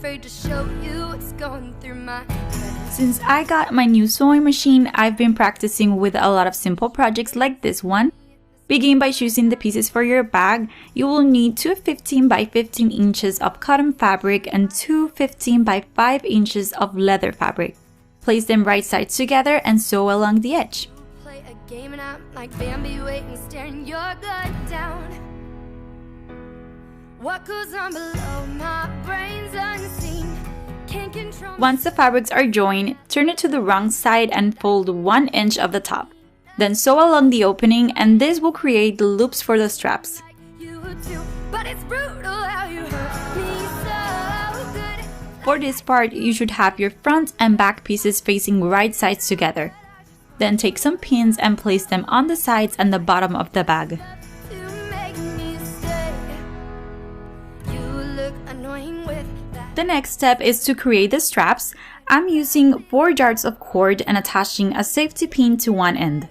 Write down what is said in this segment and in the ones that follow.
afraid to show you what's going through my head. Since I got my new sewing machine, I've been practicing with a lot of simple projects like this one. Begin by choosing the pieces for your bag. You will need two 15 by 15 inches of cotton fabric and two 15 by 5 inches of leather fabric. Place them right sides together and sew along the edge. Play a game and I'm like Bambi waiting, staring your gut down. What goes on below my brain's unseen. Can't control. Once the fabrics are joined, turn it to the wrong side and fold 1 inch of the top. Then sew along the opening, and this will create the loops for the straps. But it's brutal how you hurt me so good. For this part, you should have your front and back pieces facing right sides together. Then take some pins and place them on the sides and the bottom of the bag. The next step is to create the straps. I'm using 4 yards of cord and attaching a safety pin to one end.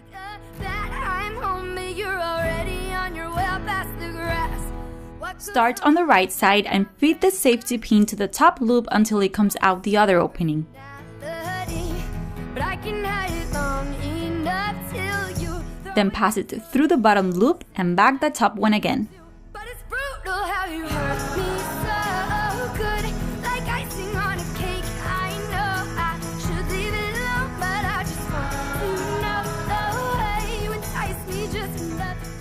Start on the right side and feed the safety pin to the top loop until it comes out the other opening. Then pass it through the bottom loop and back the top one again.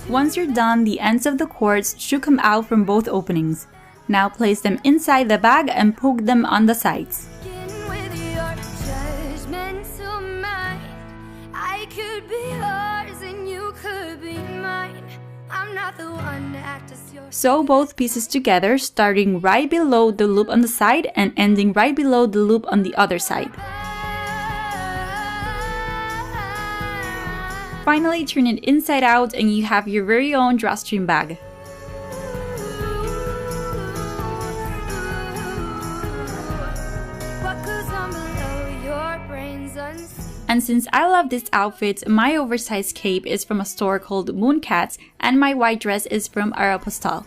Once you're done, the ends of the cords should come out from both openings. Now place them inside the bag and poke them on the sides. Sew both pieces together, starting right below the loop on the side and ending right below the loop on the other side. Finally, turn it inside out and you have your very own drawstring bag. And since I love this outfit, my oversized cape is from a store called Mooncats and my white dress is from Aeropostale.